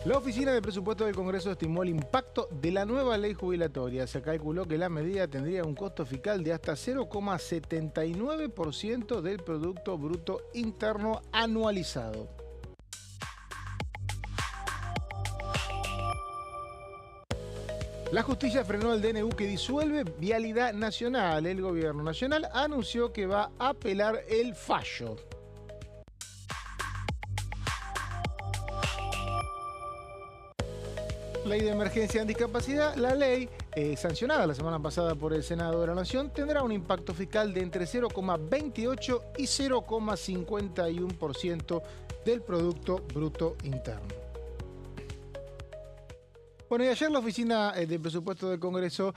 La Oficina de Presupuesto del Congreso estimó el impacto de la nueva ley jubilatoria. Se calculó que la medida tendría un costo fiscal de hasta 0,79% del Producto Bruto Interno anualizado. La justicia frenó el DNU que disuelve Vialidad Nacional. El gobierno nacional anunció que va a apelar el fallo. Ley de emergencia en discapacidad. La ley, sancionada la semana pasada por el Senado de la Nación, tendrá un impacto fiscal de entre 0,28 y 0,51% del Producto Bruto Interno. Bueno, y ayer la Oficina de Presupuesto del Congreso,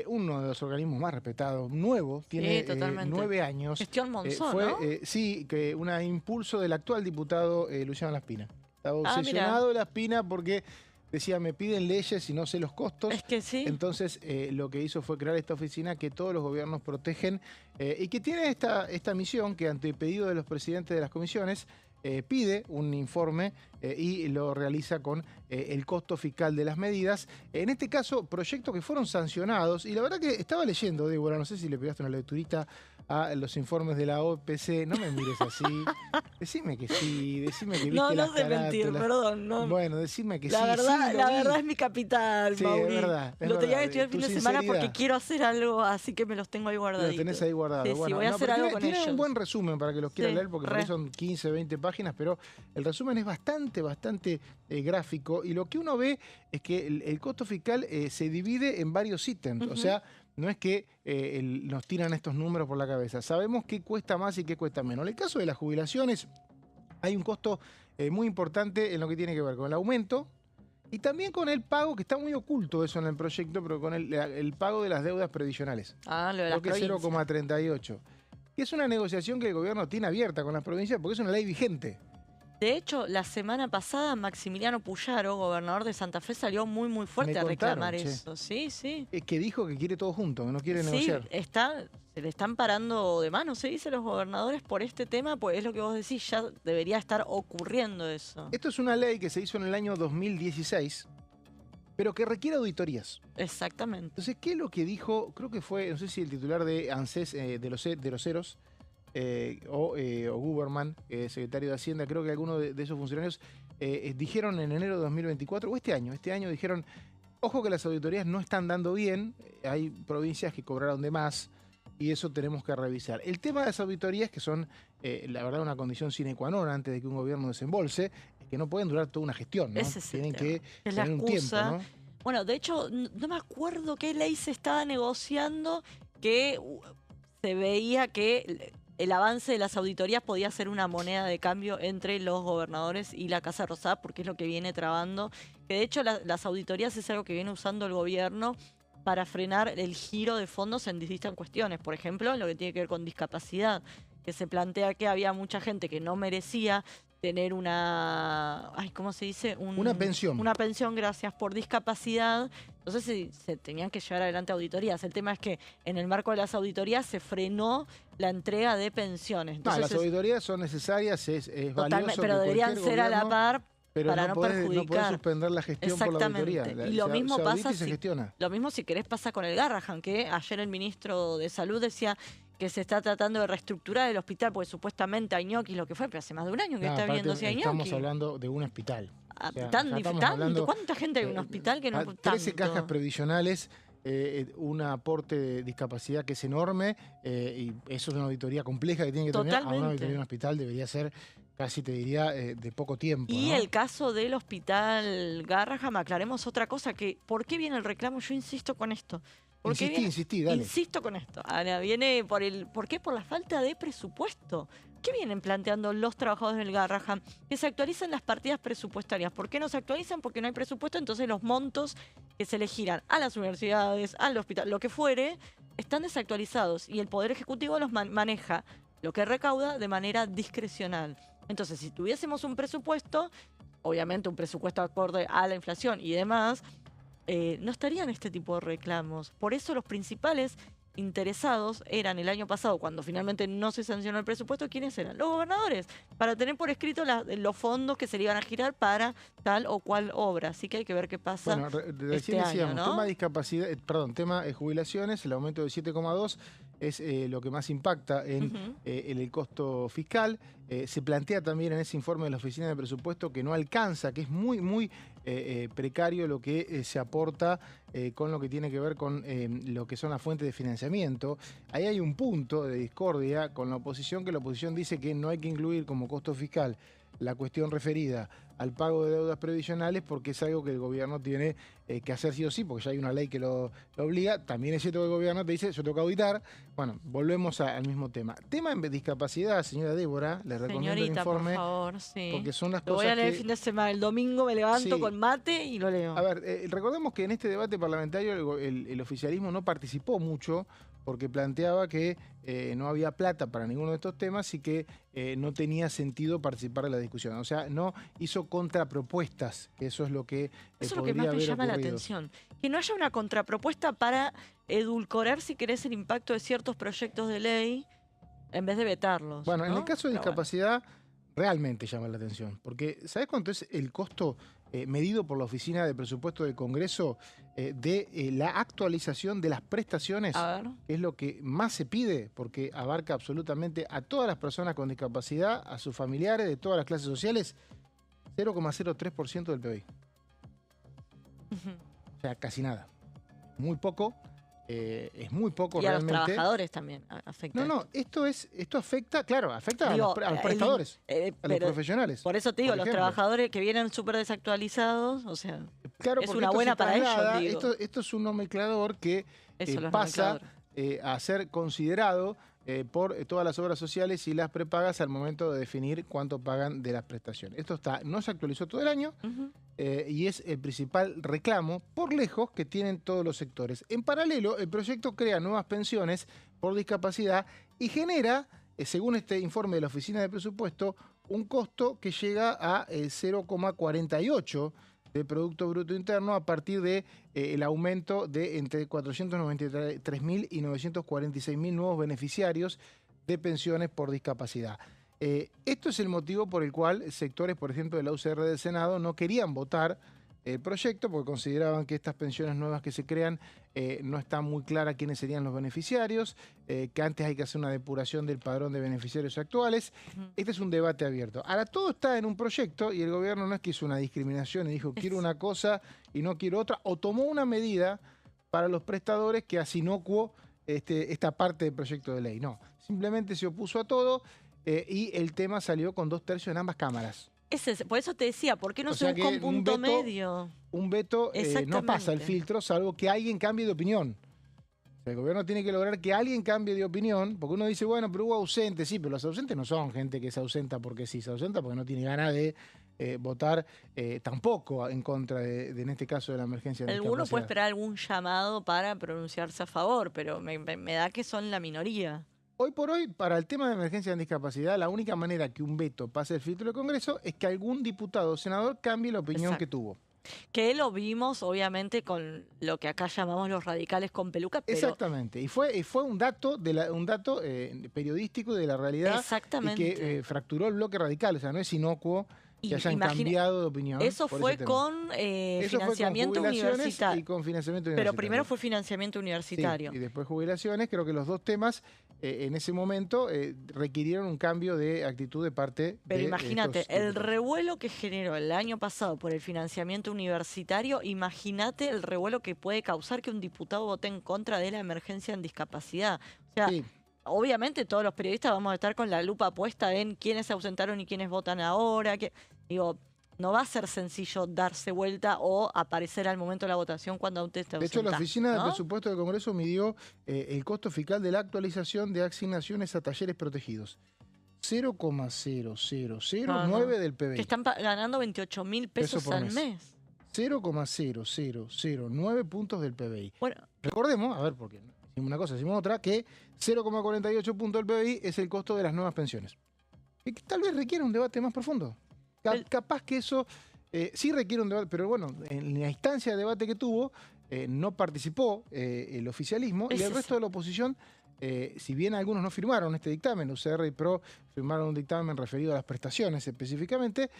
uno de los organismos más respetados, nuevo, tiene 9 años. Gestión Monzón, fue, ¿no? sí, que un impulso del actual diputado Luciano Laspina. Estaba obsesionado Laspina porque decía, me piden leyes y no sé los costos. Es que sí. Entonces, lo que hizo fue crear esta oficina que todos los gobiernos protegen y que tiene esta misión que, ante pedido de los presidentes de las comisiones, pide un informe y lo realiza con el costo fiscal de las medidas. En este caso, proyectos que fueron sancionados. Y la verdad que estaba leyendo, Débora, no sé si le pegaste una lecturita a los informes de la OPC. No me mires así. Decime que sí, decime que viste No, las no sé mentir, carátulas. perdón. No. Bueno, decime que La sí. verdad, Sí, la verdad es mi capital, sí, Mauri. es verdad. Lo tenía que estudiar el Tu fin de semana porque sinceridad. quiero hacer algo, así que me los tengo ahí guardaditos. Los tenés ahí guardados. Sí, Bueno, voy a hacer pero algo con tiene ellos. un buen resumen para que los quieran Sí, leer, porque por ahí son 15, 20 páginas, pero el resumen es bastante gráfico. Y lo que uno ve es que el costo fiscal se divide en varios ítems. O sea, no es que nos tiran estos números por la cabeza. Sabemos qué cuesta más y qué cuesta menos. En el caso de las jubilaciones, hay un costo muy importante en lo que tiene que ver con el aumento y también con el pago, que está muy oculto eso en el proyecto, pero con el pago de las deudas previsionales. Ah, lo de las Creo que es provincias. 0,38. Y es una negociación que el gobierno tiene abierta con las provincias porque es una ley vigente. De hecho, la semana pasada Maximiliano Puyaro, gobernador de Santa Fe, salió muy fuerte a reclamar eso. Sí, sí. Es que dijo que quiere todo junto, que no quiere Sí, negociar. se le están parando de mano, se dice, los gobernadores por este tema, pues es lo que vos decís, ya debería estar ocurriendo eso. Esto es una ley que se hizo en el año 2016, pero que requiere auditorías. Exactamente. Entonces, ¿qué es lo que dijo? Creo que fue, no sé si el titular de ANSES, de los Ceros, o Guberman, secretario de Hacienda, creo que algunos de esos funcionarios dijeron en enero de 2024, o este año dijeron, ojo que las auditorías no están dando bien, hay provincias que cobraron de más y eso tenemos que revisar. El tema de las auditorías, que son, la verdad, una condición sine qua non antes de que un gobierno desembolse, es que no pueden durar toda una gestión, ¿no? Ese es el Tienen tema. que Es la tener un tiempo, excusa. ¿no? Bueno, de hecho, no me acuerdo qué ley se estaba negociando que se veía que el avance de las auditorías podía ser una moneda de cambio entre los gobernadores y la Casa Rosada, porque es lo que viene trabando. Que de hecho las auditorías es algo que viene usando el gobierno para frenar el giro de fondos en distintas cuestiones. Por ejemplo, en lo que tiene que ver con discapacidad, que se plantea que había mucha gente que no merecía tener una, ¿cómo se dice? Una pensión. Una pensión, gracias, por discapacidad. Entonces se tenían que llevar adelante auditorías. El tema es que en el marco de las auditorías se frenó la entrega de pensiones. Entonces, las auditorías son necesarias, es valioso. Pero que deberían ser a la par pero para no perjudicar. No podés suspender la gestión por la auditoría. Y lo mismo se audita pasa y se gestiona. Lo mismo si querés pasa con el Garrahan, que ayer el ministro de Salud decía que se está tratando de reestructurar el hospital porque supuestamente hay ñoquis, lo que fue, pero hace más de un año que está viendo si hay ñoquis. Estamos hablando de un hospital. ¿Cuánta gente hay en un hospital que no? 13 cajas previsionales, un aporte de discapacidad que es enorme, y eso es una auditoría compleja que tiene que terminar. A una auditoría en un hospital debería ser casi, te diría, de poco tiempo. Y ¿no? el caso del hospital Garrahan, aclaremos otra cosa, que ¿por qué viene el reclamo? Yo insisto con esto. Insistí, dale. Insisto con esto. Ahora viene ¿por qué? Por la falta de presupuesto. ¿Qué vienen planteando los trabajadores del Garrahan? Que se actualicen las partidas presupuestarias. ¿Por qué no se actualizan? Porque no hay presupuesto, entonces los montos que se le giran a las universidades, al hospital, lo que fuere, están desactualizados y el Poder Ejecutivo los maneja, lo que recauda, de manera discrecional. Entonces, si tuviésemos un presupuesto, obviamente un presupuesto acorde a la inflación y demás, no estarían este tipo de reclamos. Por eso los principales interesados eran el año pasado, cuando finalmente no se sancionó el presupuesto, ¿quiénes eran? Los gobernadores, para tener por escrito los fondos que se le iban a girar para tal o cual obra. Así que hay que ver qué pasa Bueno, recién este año, decíamos, ¿no? tema discapacidad, tema jubilaciones, el aumento de 7,2 es lo que más impacta en el costo fiscal. Se plantea también en ese informe de la Oficina de Presupuesto que no alcanza, que es muy precario lo que se aporta con lo que tiene que ver con lo que son las fuentes de financiamiento. Ahí hay un punto de discordia con la oposición, que la oposición dice que no hay que incluir como costo fiscal la cuestión referida al pago de deudas previsionales porque es algo que el gobierno tiene que hacer sí o sí, porque ya hay una ley que lo obliga. También es cierto que el gobierno te dice, yo tengo que auditar. Bueno, volvemos al mismo tema. Tema en discapacidad, señora Débora, le recomiendo el informe. Por favor, sí. Porque son las lo cosas voy a leer que... el fin de semana, el domingo me levanto Sí. con mate y lo leo. A ver, recordemos que en este debate parlamentario el oficialismo no participó mucho porque planteaba que no había plata para ninguno de estos temas y que no tenía sentido participar de la discusión. O sea, no hizo contrapropuestas. Eso es lo que Eso es lo que más me llama la atención. Que no haya una contrapropuesta para edulcorar, si querés, el impacto de ciertos proyectos de ley en vez de vetarlos. Bueno, ¿no? en el caso de Pero discapacidad, realmente llama la atención. Porque, ¿sabés cuánto es el costo medido por la Oficina de Presupuesto del Congreso de la actualización de las prestaciones? A ver. Es lo que más se pide, porque abarca absolutamente a todas las personas con discapacidad, a sus familiares, de todas las clases sociales, 0,03% del PBI. O sea, casi nada. Muy poco. Es muy poco Y a realmente. los trabajadores también afecta. No, esto afecta, claro, afecta Digo, a los prestadores, a los pero profesionales. por eso te digo, por los ejemplo. trabajadores que vienen súper desactualizados, o sea, Claro, es porque una esto buena se para ellos, traslada, digo. esto es un nomenclador que Eso, los pasa nomencladores. a ser considerado por todas las obras sociales y las prepagas al momento de definir cuánto pagan de las prestaciones. Esto no se actualizó todo el año y es el principal reclamo, por lejos, que tienen todos los sectores. En paralelo, el proyecto crea nuevas pensiones por discapacidad y genera, según este informe de la Oficina de Presupuesto, un costo que llega a 0,48 del Producto Bruto Interno a partir de el aumento de entre 493.000 y 946.000 nuevos beneficiarios de pensiones por discapacidad. Esto es el motivo por el cual sectores, por ejemplo, de la UCR del Senado no querían votar el proyecto porque consideraban que estas pensiones nuevas que se crean no está muy clara quiénes serían los beneficiarios, que antes hay que hacer una depuración del padrón de beneficiarios actuales. Este es un debate abierto. Ahora, todo está en un proyecto y el gobierno no es que hizo una discriminación y dijo quiero una cosa y no quiero otra, o tomó una medida para los prestadores que hace inocuo esta parte del proyecto de ley. No, simplemente se opuso a todo y el tema salió con 2/3 en ambas cámaras. Por eso te decía, ¿por qué no O se sea busca que un punto medio? Un veto no pasa el Exactamente. filtro, salvo que alguien cambie de opinión. O sea, el gobierno tiene que lograr que alguien cambie de opinión, porque uno dice, bueno, pero hubo ausentes. Sí, pero los ausentes no son gente que se ausenta porque sí, se ausenta porque no tiene ganas de votar tampoco en contra en este caso, de la emergencia de Alguno puede discapacidad. esperar algún llamado para pronunciarse a favor, pero me da que son la minoría. Hoy por hoy, para el tema de emergencia en discapacidad, la única manera que un veto pase el filtro del Congreso es que algún diputado o senador cambie la opinión que tuvo. Que lo vimos, obviamente, con lo que acá llamamos los radicales con peluca, pero... Exactamente, y fue un dato, periodístico de la realidad Exactamente. y que fracturó el bloque radical, o sea, no es inocuo que Y hayan cambiado de opinión. Eso por fue ese tema. con Eso financiamiento fue con jubilaciones universitario. y con financiamiento Pero universitario. primero fue financiamiento universitario. Sí, y después jubilaciones. Creo que los dos temas en ese momento requirieron un cambio de actitud de parte Pero de imagínate, estos el diputados. revuelo que generó el año pasado por el financiamiento universitario, imagínate el revuelo que puede causar que un diputado vote en contra de la emergencia en discapacidad. O sea, Sí. obviamente todos los periodistas vamos a estar con la lupa puesta en quiénes se ausentaron y quiénes votan ahora. Digo, no va a ser sencillo darse vuelta o aparecer al momento de la votación cuando aún te De hecho, la Oficina de ¿no? Presupuesto del Congreso midió el costo fiscal de la actualización de asignaciones a talleres protegidos. 0,0009 del PBI. Que están ganando 28.000 pesos por al mes. mes. 0,0009 puntos del PBI. Bueno, Recordemos, a ver, porque decimos una cosa, decimos otra, que 0,48 puntos del PBI es el costo de las nuevas pensiones. Y que tal vez requiere un debate más profundo. Capaz que eso sí requiere un debate, pero bueno, en la instancia de debate que tuvo, no participó el oficialismo y el resto de la oposición, si bien algunos no firmaron este dictamen, UCR y PRO firmaron un dictamen referido a las prestaciones específicamente,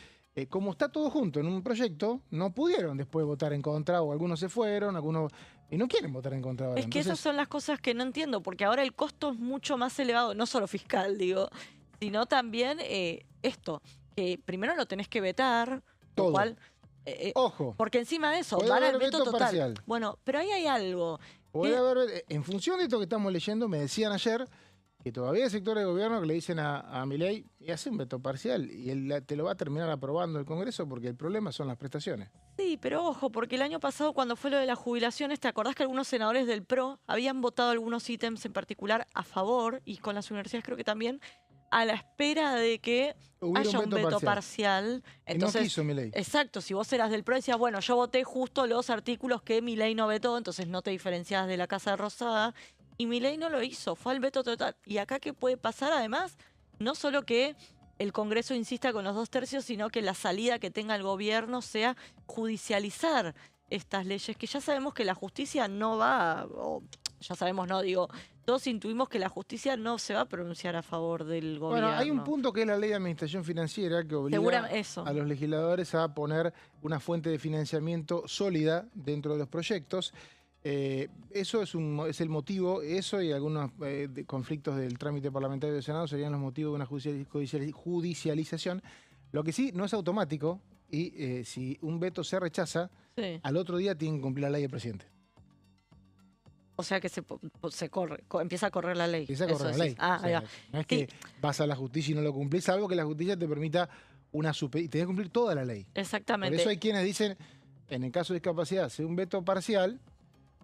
como está todo junto en un proyecto, no pudieron después votar en contra, o algunos se fueron, algunos y no quieren votar en contra ahora. Es que esas son las cosas que no entiendo, porque ahora el costo es mucho más elevado, no solo fiscal, digo, sino también esto, que primero lo tenés que vetar, todo. Lo cual... Ojo. Porque encima de eso, van al veto total. Parcial. Bueno, pero ahí hay algo. Puede haber, en función de esto que estamos leyendo, me decían ayer que todavía hay sectores de gobierno que le dicen a Milei, y hace un veto parcial, y él te lo va a terminar aprobando el Congreso porque el problema son las prestaciones. Sí, pero ojo, porque el año pasado cuando fue lo de las jubilaciones, ¿te acordás que algunos senadores del PRO habían votado algunos ítems en particular a favor, y con las universidades creo que también, a la espera de que haya un veto parcial? Entonces, y no quiso Milei. Exacto, si vos eras del PRO decías, bueno, yo voté justo los artículos que Milei no vetó, entonces no te diferencias de la Casa Rosada. Y Milei no lo hizo, fue al veto total. ¿Y acá qué puede pasar? Además, no solo que el Congreso insista con los 2/3, sino que la salida que tenga el gobierno sea judicializar estas leyes, que ya sabemos que la justicia no va, o ya sabemos, no, digo, todos intuimos que la justicia no se va a pronunciar a favor del gobierno. Bueno, hay un punto que es la ley de administración financiera que obliga a los legisladores a poner una fuente de financiamiento sólida dentro de los proyectos. Eso es el motivo, eso y algunos conflictos del trámite parlamentario del Senado serían los motivos de una judicialización. Lo que sí no es automático y si un veto se rechaza, al otro día tiene que cumplir la ley del presidente. O sea que empieza a correr la ley. Empieza a correr la ley. No es que vas a la justicia y no lo cumplís, salvo que la justicia te permita una y tenés que cumplir toda la ley. Exactamente. Por eso hay quienes dicen, en el caso de discapacidad, hace un veto parcial,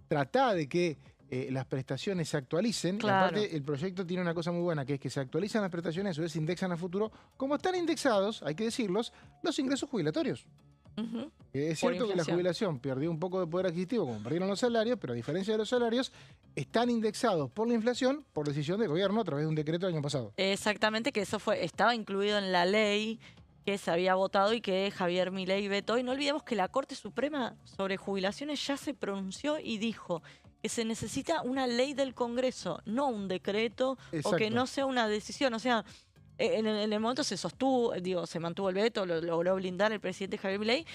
trata de que las prestaciones se actualicen. Claro. Aparte, el proyecto tiene una cosa muy buena, que es que se actualizan las prestaciones, o se indexan a futuro, como están indexados, hay que decirlos, los ingresos jubilatorios. Es cierto que la jubilación perdió un poco de poder adquisitivo, como perdieron los salarios, pero a diferencia de los salarios, están indexados por la inflación por decisión del gobierno a través de un decreto del año pasado. Exactamente, que eso estaba incluido en la ley que se había votado y que Javier Milei vetó. Y no olvidemos que la Corte Suprema sobre jubilaciones ya se pronunció y dijo que se necesita una ley del Congreso, no un decreto. Exacto. O que no sea una decisión. O sea, en el momento se sostuvo, se mantuvo el veto, lo logró blindar el presidente Javier Milei,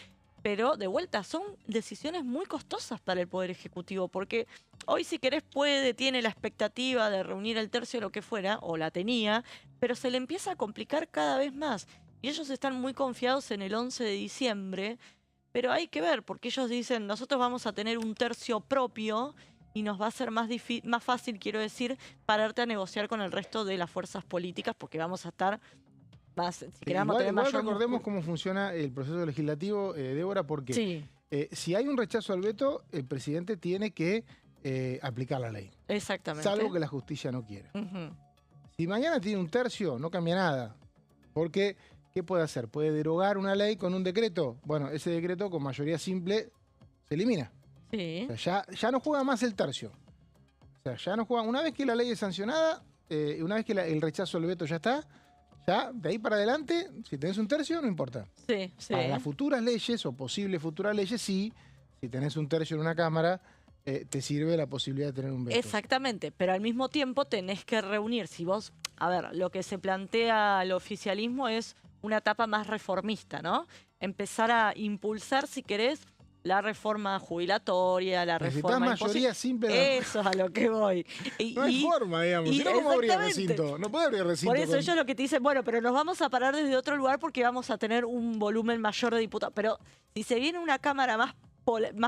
pero de vuelta son decisiones muy costosas para el Poder Ejecutivo, porque hoy si querés tiene la expectativa de reunir el tercio de lo que fuera, o la tenía, pero se le empieza a complicar cada vez más. Y ellos están muy confiados en el 11 de diciembre, pero hay que ver, porque ellos dicen, nosotros vamos a tener un tercio propio y nos va a ser más fácil, quiero decir, pararte a negociar con el resto de las fuerzas políticas, porque vamos a estar más, si queremos tener mayor... Recordemos cómo funciona el proceso legislativo, Débora, porque si hay un rechazo al veto, el presidente tiene que aplicar la ley. Exactamente. Salvo que la justicia no quiera. Si mañana tiene un tercio, no cambia nada, porque... ¿qué puede hacer? ¿Puede derogar una ley con un decreto? Bueno, ese decreto con mayoría simple se elimina. Sí. O sea, ya no juega más el tercio. O sea, ya no juega... Una vez que la ley es sancionada, una vez que el rechazo del veto ya está, ya de ahí para adelante, si tenés un tercio, no importa. Sí. Para las futuras leyes o posibles futuras leyes, sí. Si tenés un tercio en una Cámara, te sirve la posibilidad de tener un veto. Exactamente, pero al mismo tiempo tenés que reunir. Si vos... A ver, lo que se plantea al oficialismo es una etapa más reformista, ¿no? Empezar a impulsar, si querés, la reforma jubilatoria, la reforma... Necesitas mayoría simple. Eso es a lo que voy. No hay forma, digamos. Si no, ¿cómo abrir recinto? No puede abrir recinto. Por eso ellos lo que te dicen, bueno, pero nos vamos a parar desde otro lugar porque vamos a tener un volumen mayor de diputados. Pero si se viene una Cámara más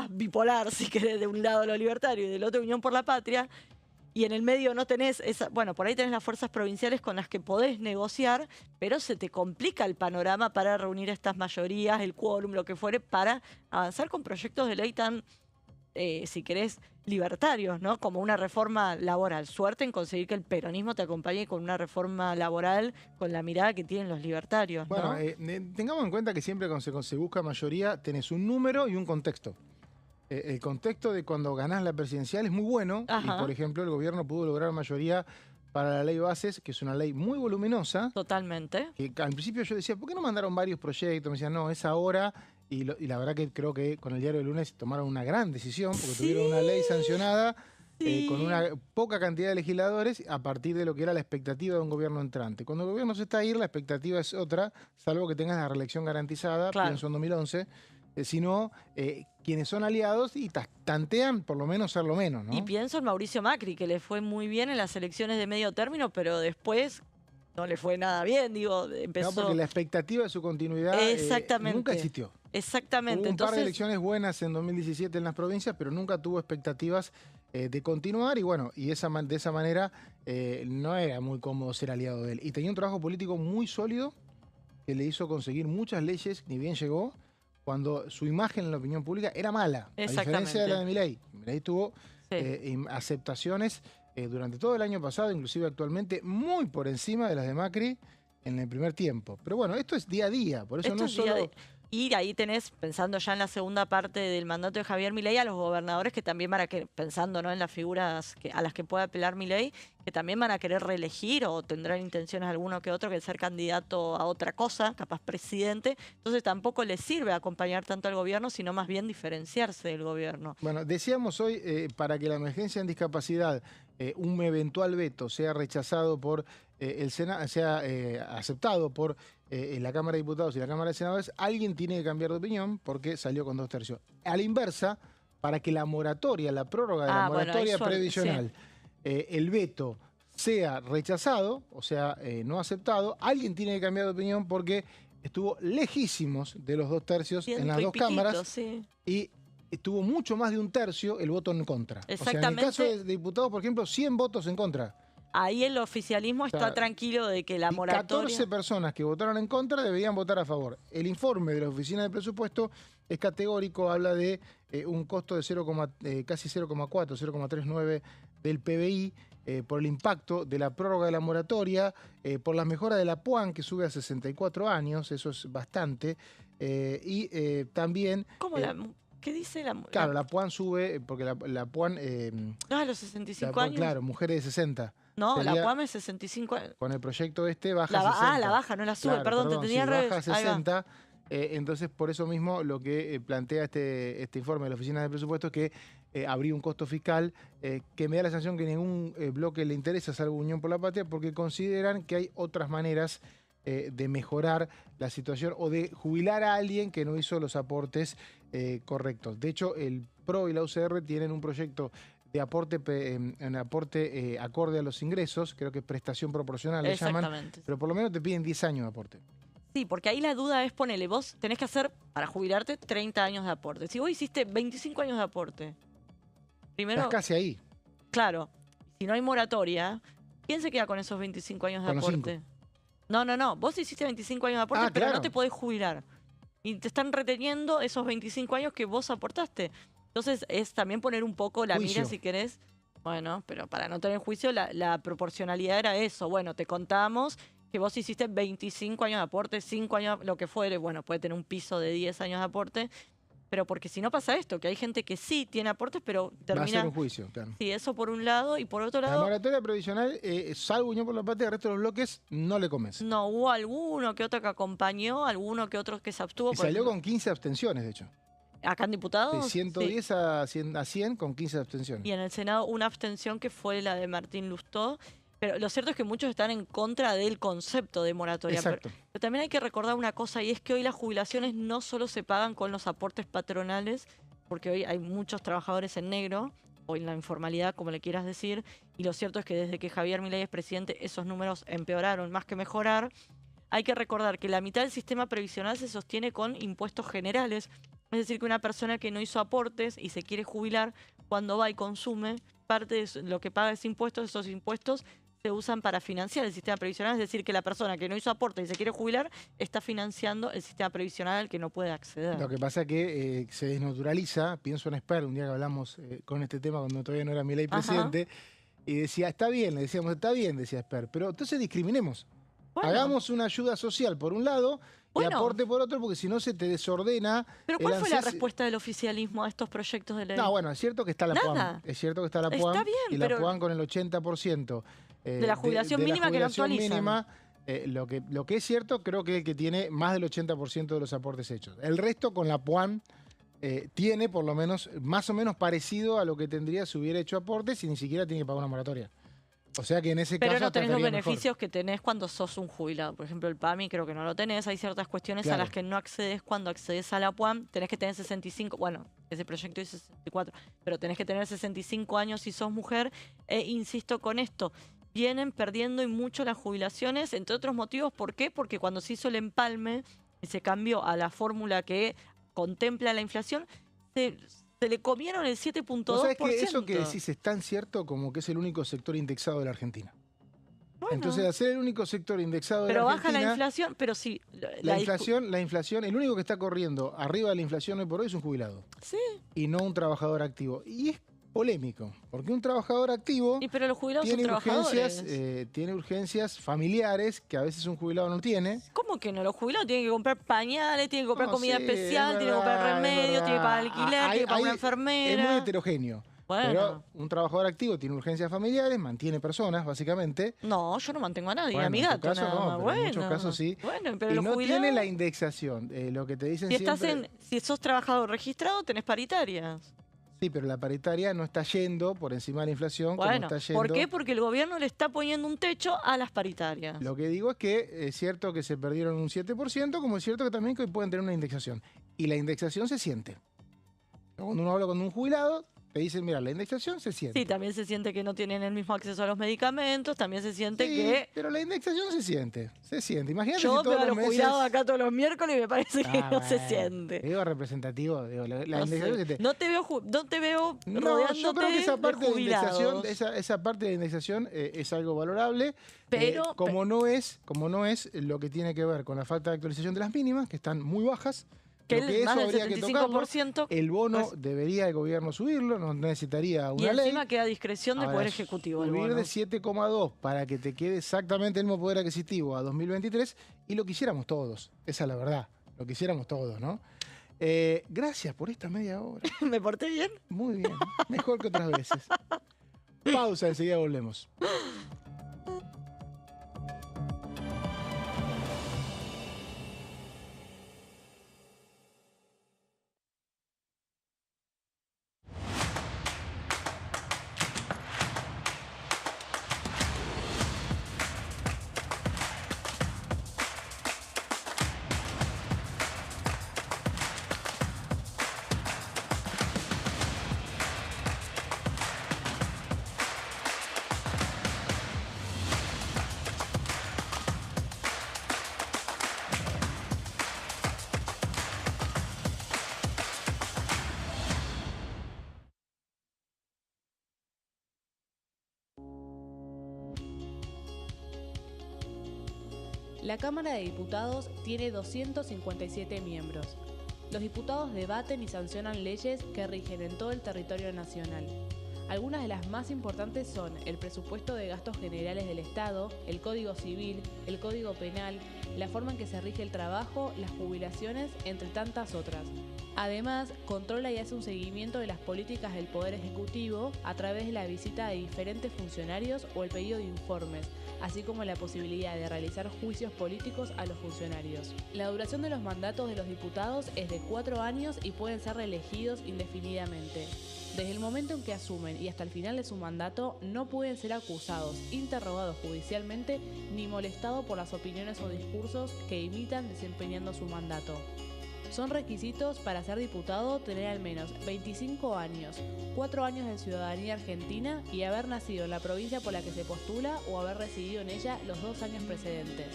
bipolar, si querés, de un lado los libertarios y del otro Unión por la Patria, y en el medio no tenés esa... Bueno, por ahí tenés las fuerzas provinciales con las que podés negociar, pero se te complica el panorama para reunir estas mayorías, el quórum, lo que fuere, para avanzar con proyectos de ley tan, si querés, libertarios, ¿no? Como una reforma laboral. Suerte en conseguir que el peronismo te acompañe con una reforma laboral con la mirada que tienen los libertarios, ¿no? Bueno, tengamos en cuenta que siempre cuando se busca mayoría tenés un número y un contexto. El contexto de cuando ganás la presidencial es muy bueno. Ajá. Y, por ejemplo, el gobierno pudo lograr mayoría para la ley Bases, que es una ley muy voluminosa. Totalmente. Que al principio yo decía, ¿por qué no mandaron varios proyectos? Me decían, no, es ahora y la verdad que creo que con el diario del lunes tomaron una gran decisión, porque Sí. tuvieron una ley sancionada Sí. con una poca cantidad de legisladores a partir de lo que era la expectativa de un gobierno entrante. Cuando el gobierno se está a ir, la expectativa es otra, salvo que tengas la reelección garantizada, Claro. pienso en 2011, si no, quienes son aliados y tantean por lo menos ser lo menos, ¿no? Y pienso en Mauricio Macri, que le fue muy bien en las elecciones de medio término, pero después no le fue nada bien, digo, empezó... No, porque la expectativa de su continuidad Exactamente. nunca existió. Exactamente. Hubo un par de Entonces, elecciones buenas en 2017 en las provincias, pero nunca tuvo expectativas de continuar y bueno, y de esa manera no era muy cómodo ser aliado de él. Y tenía un trabajo político muy sólido que le hizo conseguir muchas leyes, ni bien llegó, cuando su imagen en la opinión pública era mala, a diferencia de la de Milei. Milei tuvo aceptaciones durante todo el año pasado, inclusive actualmente, muy por encima de las de Macri en el primer tiempo. Pero bueno, esto es día a día, por eso esto no es solo... Y ahí tenés, pensando ya en la segunda parte del mandato de Javier Milei, a los gobernadores que también van a querer, pensando, ¿no?, en las figuras a las que pueda apelar Milei, que también van a querer reelegir o tendrán intenciones alguno que otro que ser candidato a otra cosa, capaz presidente. Entonces tampoco les sirve acompañar tanto al gobierno, sino más bien diferenciarse del gobierno. Bueno, decíamos hoy, para que la emergencia en discapacidad, un eventual veto sea rechazado por el Senado, sea aceptado por la Cámara de Diputados y la Cámara de Senadores, alguien tiene que cambiar de opinión porque salió con 2/3. A la inversa, para que la moratoria, la prórroga de la moratoria previsional, el veto sea rechazado, o sea, no aceptado, alguien tiene que cambiar de opinión porque estuvo lejísimos de los 2/3 en las dos cámaras y tuvo mucho más de 1/3 el voto en contra. Exactamente. O sea, en el caso de diputados, por ejemplo, 100 votos en contra. Ahí el oficialismo está tranquilo de que la moratoria... 14 personas que votaron en contra deberían votar a favor. El informe de la Oficina de Presupuesto es categórico, habla de un costo de casi 0,4, 0,39 del PBI por el impacto de la prórroga de la moratoria, por las mejoras de la PUAN, que sube a 64 años, eso es bastante, y también... ¿Cómo ¿Qué dice la...? Claro, la PUAN sube, porque la PUAN... no, a los 65 años. Claro, mujeres de 60. No, la PUAN es 65 años. Con el proyecto baja a 60. La baja, no la sube, Claro, perdón, te tenía baja a 60. Entonces, por eso mismo, lo que plantea este informe de la Oficina de Presupuestos es que habría un costo fiscal que me da la sensación que ningún bloque le interesa, salvo Unión por la Patria, porque consideran que hay otras maneras de mejorar la situación o de jubilar a alguien que no hizo los aportes correctos. De hecho, el PRO y la UCR tienen un proyecto de aporte acorde a los ingresos, creo que prestación proporcional le llaman, pero por lo menos te piden 10 años de aporte. Sí, porque ahí la duda es, ponele, vos tenés que hacer, para jubilarte, 30 años de aporte. Si vos hiciste 25 años de aporte, primero... Estás casi ahí. Claro, si no hay moratoria, ¿quién se queda con esos 25 años de aporte? No, vos hiciste 25 años de aporte, pero no te podés jubilar. Y te están reteniendo esos 25 años que vos aportaste. Entonces es también poner un poco la mira, si querés. Bueno, pero para no tener juicio, la proporcionalidad era eso. Bueno, te contamos que vos hiciste 25 años de aporte, 5 años, lo que fuere. Bueno, puede tener un piso de 10 años de aporte. Pero porque si no pasa esto, que hay gente que sí tiene aportes, pero termina... Va a ser un juicio, claro. Sí, eso por un lado. Y por otro lado... La moratoria previsional, salvo Unión por la Patria, el resto de los bloques no le convence. No, hubo alguno que otro que acompañó, alguno que otro que se abstuvo. Y salió con 15 abstenciones, de hecho. ¿Acá en diputados? De 110 a 100 con 15 abstenciones. Y en el Senado una abstención que fue la de Martín Lustó. Pero lo cierto es que muchos están en contra del concepto de moratoria. Exacto. Pero también hay que recordar una cosa, y es que hoy las jubilaciones no solo se pagan con los aportes patronales, porque hoy hay muchos trabajadores en negro, o en la informalidad, como le quieras decir, y lo cierto es que desde que Javier Milei es presidente, esos números empeoraron más que mejorar. Hay que recordar que la mitad del sistema previsional se sostiene con impuestos generales, es decir, que una persona que no hizo aportes y se quiere jubilar, cuando va y consume, parte de lo que paga ese impuesto, esos impuestos se usan para financiar el sistema previsional, es decir, que la persona que no hizo aporte y se quiere jubilar está financiando el sistema previsional al que no puede acceder. Lo que pasa es que se desnaturaliza, pienso en Esper, un día que hablamos con este tema cuando todavía no era Milei presidente, y decía, está bien, le decíamos, está bien, decía Esper, pero entonces discriminemos. Bueno. Hagamos una ayuda social por un lado y aporte por otro, porque si no se te desordena. ¿Pero cuál fue la respuesta del oficialismo a estos proyectos de ley? No, bueno, es cierto que está la PUAN. Es cierto que está la PUAN. Está bien, y la PUAN con el 80% de la jubilación mínima que no actualizan. Lo que es cierto, creo que el que tiene más del 80% de los aportes hechos. El resto con la PUAN tiene por lo menos, más o menos parecido a lo que tendría si hubiera hecho aportes y ni siquiera tiene que pagar una moratoria. O sea que en ese Pero caso no tenés los trataría mejor. beneficios que tenés cuando sos un jubilado. Por ejemplo, el PAMI creo que no lo tenés. Hay ciertas cuestiones a Claro. las que no accedes cuando accedes a la PUAM. Tenés que tener 65, bueno, ese proyecto dice 64, pero tenés que tener 65 años si sos mujer. Insisto con esto, vienen perdiendo y mucho las jubilaciones, entre otros motivos. ¿Por qué? Porque cuando se hizo el empalme y se cambió a la fórmula que contempla la inflación, se le comieron el 7.2%. ¿Vos sabés que eso que decís es tan cierto como que es el único sector indexado de la Argentina? Bueno, Entonces, al ser el único sector indexado de pero la baja Argentina... la inflación, pero sí. La inflación, el único que está corriendo arriba de la inflación hoy por hoy es un jubilado. Sí. Y no un trabajador activo. Y es polémico, porque un trabajador activo Pero los jubilados son trabajadores. tiene urgencias familiares que a veces un jubilado no tiene. ¿Cómo que no? Los jubilados tienen que comprar pañales, tienen que comprar comida Sí, especial, es tienen que comprar verdad, remedio, tienen que pagar alquiler, tienen que pagar una Es muy enfermera. heterogéneo. Bueno. Pero un trabajador activo tiene urgencias familiares, mantiene personas, básicamente. No, yo no mantengo a nadie, Bueno, a mi en tu gato caso nada no, más. pero Bueno, en muchos casos sí. Bueno, pero Y los no jubilados, tiene la indexación. Lo que te dicen si estás siempre... si sos trabajador registrado, tenés paritarias. Sí, pero la paritaria no está yendo por encima de la inflación Bueno, como está yendo. ¿por qué? Porque el gobierno le está poniendo un techo a las paritarias. Lo que digo es que es cierto que se perdieron un 7%, como es cierto que también que hoy pueden tener una indexación. Y la indexación se siente. Cuando uno habla con un jubilado, te dicen, mira, la indexación se siente. Sí, también se siente que no tienen el mismo acceso a los medicamentos, también se siente Sí, que... pero la indexación se siente. Se siente. Imagínate Yo si todos veo a los los meses... jubilados acá todos los miércoles y me parece que no se bueno, siente. te digo representativo. Digo, la No indexación sé. se te... No te veo No, rodeándote yo creo que esa parte de de indexación, jubilados. esa parte de indexación es algo valorable, Pero- como no es lo que tiene que ver con la falta de actualización de las mínimas, que están muy bajas. Que Lo que más eso del habría que tocarlo. 75%. El bono pues, debería el gobierno subirlo, no necesitaría y una ley. encima queda a discreción del Ahora, Poder Ejecutivo. El subir bono. de 7,2 para que te quede exactamente el mismo poder adquisitivo a 2023 y lo quisiéramos todos. Esa es la verdad. Lo quisiéramos todos, ¿no? Gracias por esta media hora. ¿Me porté bien? Muy bien. Mejor que otras veces. Pausa, enseguida volvemos. La Cámara de Diputados tiene 257 miembros. Los diputados debaten y sancionan leyes que rigen en todo el territorio nacional. Algunas de las más importantes son el presupuesto de gastos generales del Estado, el Código Civil, el Código Penal, la forma en que se rige el trabajo, las jubilaciones, entre tantas otras. Además, controla y hace un seguimiento de las políticas del Poder Ejecutivo a través de la visita de diferentes funcionarios o el pedido de informes, así como la posibilidad de realizar juicios políticos a los funcionarios. La duración de los mandatos de los diputados es de 4 años y pueden ser reelegidos indefinidamente. Desde el momento en que asumen y hasta el final de su mandato, no pueden ser acusados, interrogados judicialmente, ni molestados por las opiniones o discursos que imitan desempeñando su mandato. Son requisitos para ser diputado tener al menos 25 años, 4 años de ciudadanía argentina y haber nacido en la provincia por la que se postula o haber residido en ella los 2 años precedentes.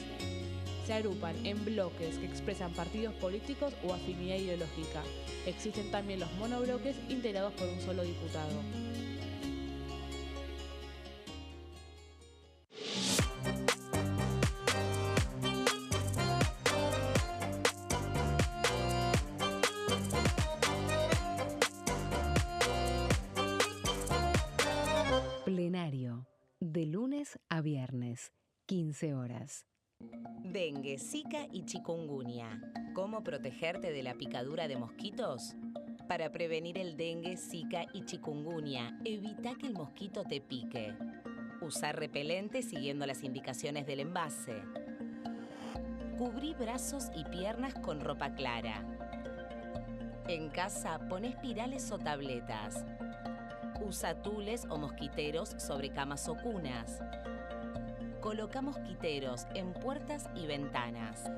Se agrupan en bloques que expresan partidos políticos o afinidad ideológica. Existen también los monobloques integrados por un solo diputado. Plenario, de lunes a viernes, 15 horas. Dengue, Zika y chikungunya. ¿Cómo protegerte de la picadura de mosquitos? Para prevenir el dengue, Zika y chikungunya, evita que el mosquito te pique. Usar repelente siguiendo las indicaciones del envase. Cubrí brazos y piernas con ropa clara. En casa, poné espirales o tabletas. Usa tules o mosquiteros sobre camas o cunas. Coloca mosquiteros en puertas y ventanas.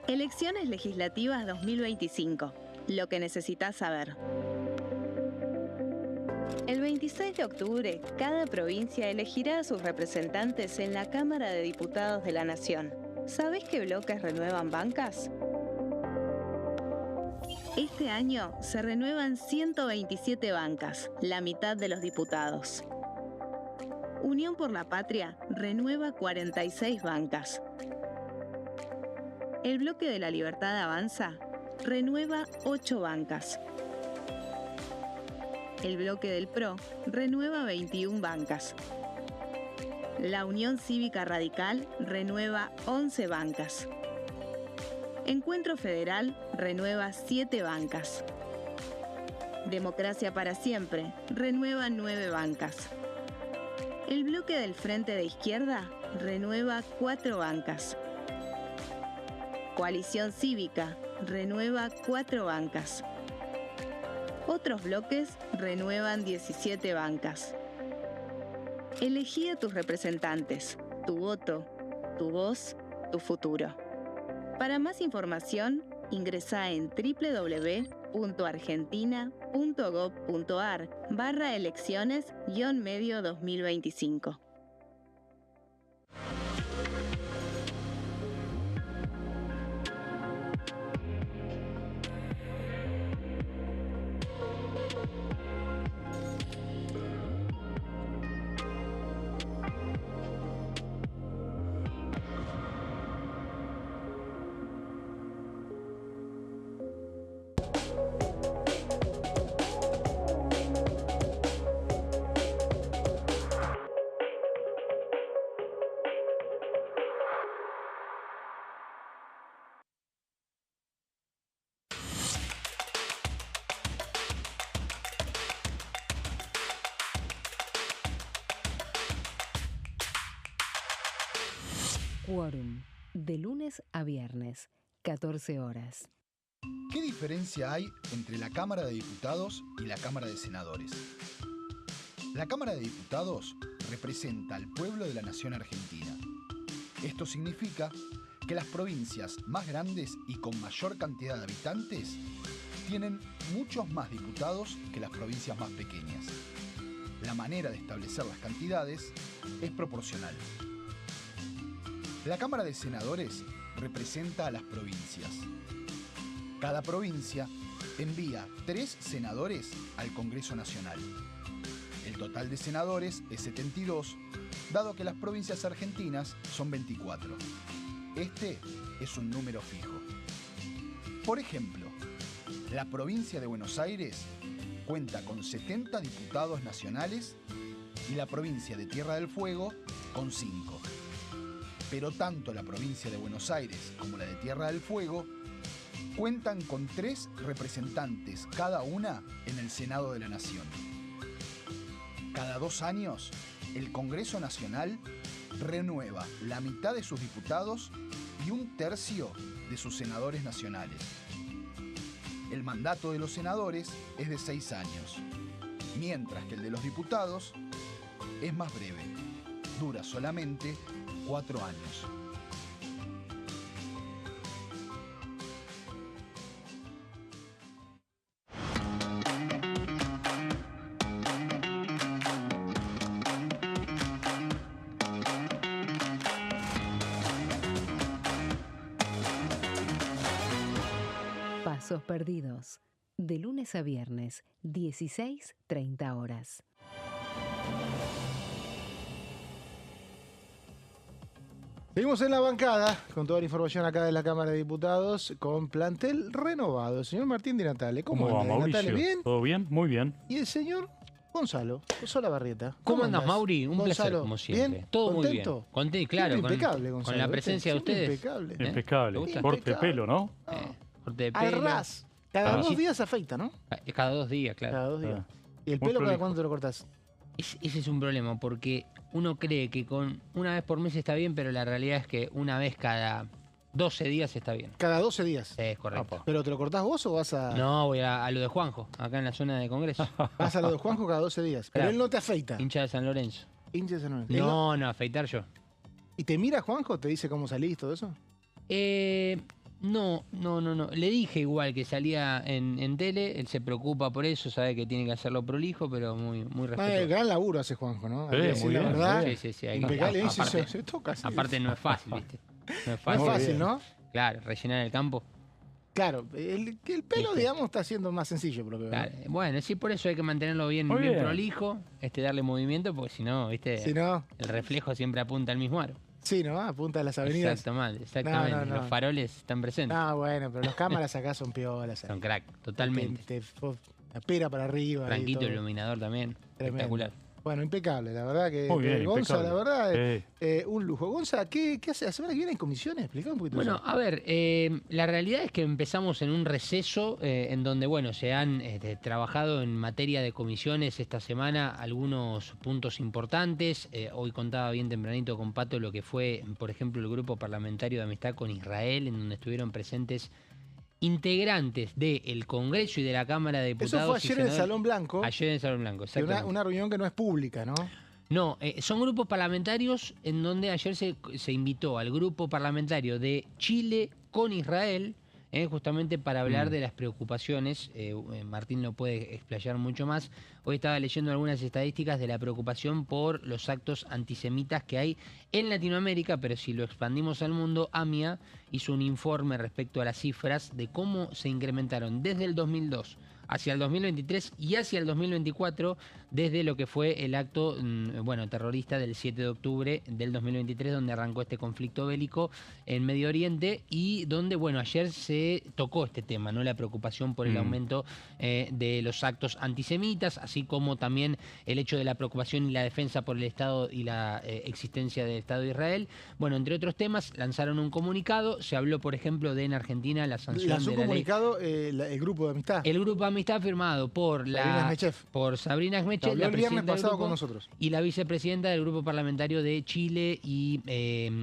Elecciones legislativas 2025. Lo que necesitas saber. El 26 de octubre, cada provincia elegirá a sus representantes en la Cámara de Diputados de la Nación. ¿Sabés qué bloques renuevan bancas? Este año se renuevan 127 bancas, la mitad de los diputados. Unión por la Patria renueva 46 bancas. El Bloque de la Libertad Avanza renueva 8 bancas. El Bloque del PRO renueva 21 bancas. La Unión Cívica Radical renueva 11 bancas. Encuentro Federal renueva 7 bancas. Democracia para Siempre renueva 9 bancas. El Bloque del Frente de Izquierda renueva 4 bancas. Coalición Cívica renueva 4 bancas. Otros bloques renuevan 17 bancas. Elegí a tus representantes, tu voto, tu voz, tu futuro. Para más información, ingresá en www.argentina.gov.ar/elecciones-medio 2025. Quórum, de lunes a viernes, 14 horas. ¿Qué diferencia hay entre la Cámara de Diputados y la Cámara de Senadores? La Cámara de Diputados representa al pueblo de la nación argentina. Esto significa que las provincias más grandes y con mayor cantidad de habitantes tienen muchos más diputados que las provincias más pequeñas. La manera de establecer las cantidades es proporcional. La Cámara de Senadores representa a las provincias. Cada provincia envía 3 senadores al Congreso Nacional. El total de senadores es 72, dado que las provincias argentinas son 24. Este es un número fijo. Por ejemplo, la provincia de Buenos Aires cuenta con 70 diputados nacionales y la provincia de Tierra del Fuego con 5. Pero tanto la provincia de Buenos Aires como la de Tierra del Fuego cuentan con 3 representantes cada una en el Senado de la Nación. Cada 2 años, el Congreso Nacional renueva la mitad de sus diputados y 1/3 de sus senadores nacionales. El mandato de los senadores es de 6 años, mientras que el de los diputados es más breve, dura solamente 4 años. Pasos perdidos, de lunes a viernes, 16:30 horas. Seguimos en la bancada con toda la información acá de la Cámara de Diputados con plantel renovado. El señor Martín Di Natale, ¿cómo va, anda? Di Mauricio? Natale, ¿bien? ¿Todo bien? Muy bien. Y el señor Gonzalo Barrieta. ¿Cómo andas, andás? Mauri? Un placer, Gonzalo, como siempre. ¿bien? Todo muy bien. ¿Contento? Conté, claro, Siempre con, impecable, Gonzalo, con la ¿viste? presencia de Siempre ustedes. impecable. Impecable. ¿Te gusta? Corte de pelo, ¿no? Corte de Al pelo. ras. Cada Ah. 2 días afeita, ¿no? Cada 2 días, claro. Cada 2 días. Ah. ¿Y el Muy pelo cada prolijo. cuánto te lo cortás? Ese es un problema, porque uno cree que con una vez por mes está bien, pero la realidad es que una vez cada 12 días está bien. Cada 12 días. Sí, es correcto. ¿Pero te lo cortás vos o vas a...? No, voy a lo de Juanjo, acá en la zona de Congreso. Vas a lo de Juanjo cada 12 días. Pero Claro. él no te afeita. Hincha de San Lorenzo. Hincha de San Lorenzo. Él no- No, afeitar yo. ¿Y te mira Juanjo? ¿Te dice cómo salís, todo eso? No. Le dije igual que salía en tele, él se preocupa por eso, sabe que tiene que hacerlo prolijo, pero muy respetuoso. Gran laburo hace Juanjo, ¿no? Hay que decir muy la bien, verdad. Sí, hay que- Impecable. Sí, aparte- se toca. Sí. Aparte no es fácil, ¿viste? No es No es fácil. fácil, ¿no? Claro, rellenar el campo. Claro, el pelo, ¿Viste? digamos, está siendo más sencillo, por lo que veo. Claro, bueno, sí, por eso hay que mantenerlo bien, Muy bien bien. prolijo, darle movimiento, porque si no, ¿viste? Si no, El reflejo siempre apunta al mismo aro. sí, ¿no? Apunta a las avenidas. Exactamente. No. Los faroles están presentes. No, bueno, pero las cámaras acá son piolas. Son crack, totalmente. La pera para arriba. y Franquito, todo. iluminador también. Tremendo. Espectacular. Bueno, impecable, la verdad que Muy bien, Gonza, impecable. la verdad, un lujo. Gonza, ¿qué hace? ¿La semana que viene en comisiones? Explica un poquito Bueno, eso. a ver, la realidad es que empezamos en un receso en donde, bueno, se han trabajado en materia de comisiones esta semana algunos puntos importantes. Hoy contaba bien tempranito con Pato lo que fue, por ejemplo, el grupo parlamentario de amistad con Israel, en donde estuvieron presentes integrantes del Congreso y de la Cámara de Diputados. Eso fue y ayer en el senadores. Salón Blanco. Ayer en el Salón Blanco, Que exactamente. una reunión que no es pública, ¿no? No, son grupos parlamentarios en donde ayer se invitó al grupo parlamentario de Chile con Israel, justamente para hablar de las preocupaciones. Martín lo puede explayar mucho más. Hoy estaba leyendo algunas estadísticas de la preocupación por los actos antisemitas que hay en Latinoamérica, pero si lo expandimos al mundo, AMIA hizo un informe respecto a las cifras de cómo se incrementaron desde el 2002 hacia el 2023 y hacia el 2024, desde lo que fue el acto terrorista del 7 de octubre del 2023, donde arrancó este conflicto bélico en Medio Oriente y donde, bueno, ayer se tocó este tema, ¿no? La preocupación por el aumento de los actos antisemitas, así como también el hecho de la preocupación y la defensa por el Estado y la existencia del Estado de Israel. Bueno, entre otros temas, lanzaron un comunicado, se habló, por ejemplo, de en Argentina la sanción Lanzó de un la ley. comunicado el grupo de amistad. El grupo de amistad firmado por Sabrina Schmechef, Habló la el viernes presidenta del pasado grupo, con nosotros. y la vicepresidenta del grupo parlamentario de Chile y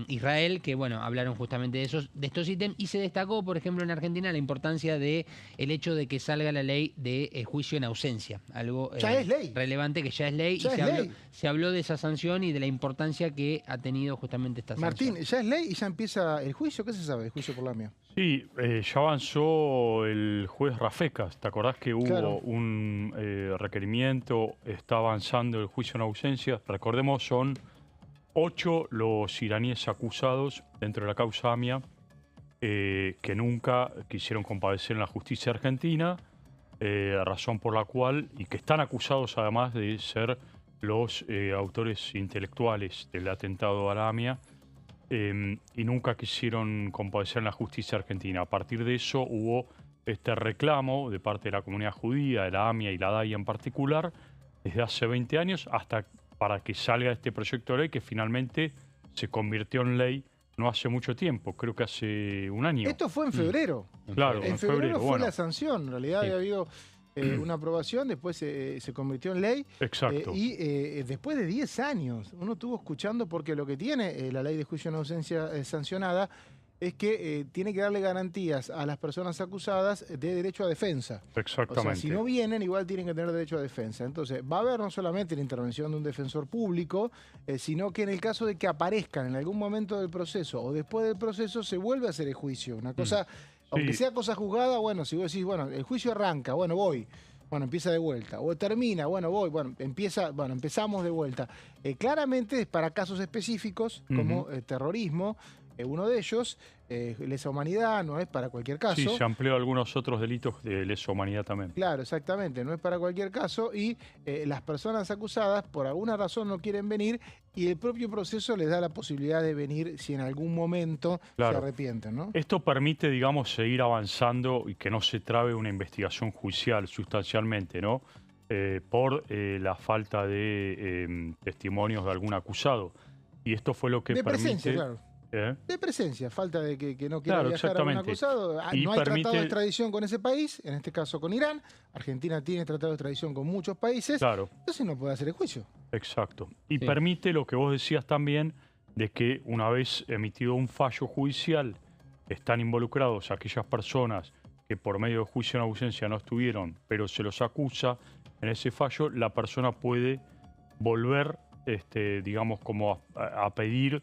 Israel, que bueno, hablaron justamente de estos ítems, y se destacó, por ejemplo, en Argentina la importancia de el hecho de que salga la ley de juicio en ausencia, algo Ya es ley. relevante que ya es ley, Ya y es ley. se habló de esa sanción y de la importancia que ha tenido justamente esta Martín, sanción. ¿ya es ley y ya empieza el juicio? ¿Qué se sabe? El juicio por la AMIA. Sí, ya avanzó el juez Rafecas. ¿Te acordás que hubo Claro. un requerimiento? Está avanzando el juicio en ausencia. Recordemos, son 8 los iraníes acusados dentro de la causa AMIA que nunca quisieron comparecer en la justicia argentina, razón por la cual, y que están acusados además de ser los autores intelectuales del atentado a la AMIA, y nunca quisieron comparecer en la justicia argentina. A partir de eso hubo este reclamo de parte de la comunidad judía, de la AMIA y la DAIA en particular, desde hace 20 años hasta para que salga este proyecto de ley que finalmente se convirtió en ley no hace mucho tiempo, creo que hace un año. Esto fue en febrero. Claro, En febrero fue bueno. la sanción. En realidad Sí. había habido una aprobación, después se convirtió en ley. Exacto. Y después de 10 años, uno estuvo escuchando, porque lo que tiene la ley de juicio en ausencia sancionada es que tiene que darle garantías a las personas acusadas de derecho a defensa. Exactamente. O sea, si no vienen, igual tienen que tener derecho a defensa. Entonces, va a haber no solamente la intervención de un defensor público, sino que en el caso de que aparezcan en algún momento del proceso o después del proceso, se vuelve a hacer el juicio. Una cosa, aunque sea cosa juzgada, bueno, si vos decís, bueno, el juicio arranca, bueno, voy. Bueno, empieza de vuelta. O termina, bueno, voy. Bueno, empezamos de vuelta. Claramente es para casos específicos, como terrorismo, uno de ellos, lesa humanidad, no es para cualquier caso. Sí, se amplió algunos otros delitos de lesa humanidad también. Claro, exactamente, no es para cualquier caso y las personas acusadas por alguna razón no quieren venir y el propio proceso les da la posibilidad de venir si en algún momento se arrepienten, ¿no? Esto permite, digamos, seguir avanzando y que no se trabe una investigación judicial sustancialmente, ¿no? Por la falta de testimonios de algún acusado. Y esto fue lo que de permite... presencia, claro. De presencia, falta de que no quiera viajar algún acusado. Y no hay permite... tratado de extradición con ese país, en este caso con Irán. Argentina tiene tratado de extradición con muchos países. Claro. Entonces no puede hacer el juicio. Exacto. Y Sí. permite lo que vos decías también, de que una vez emitido un fallo judicial, están involucrados aquellas personas que por medio de juicio en ausencia no estuvieron, pero se los acusa en ese fallo, la persona puede volver, digamos, como a pedir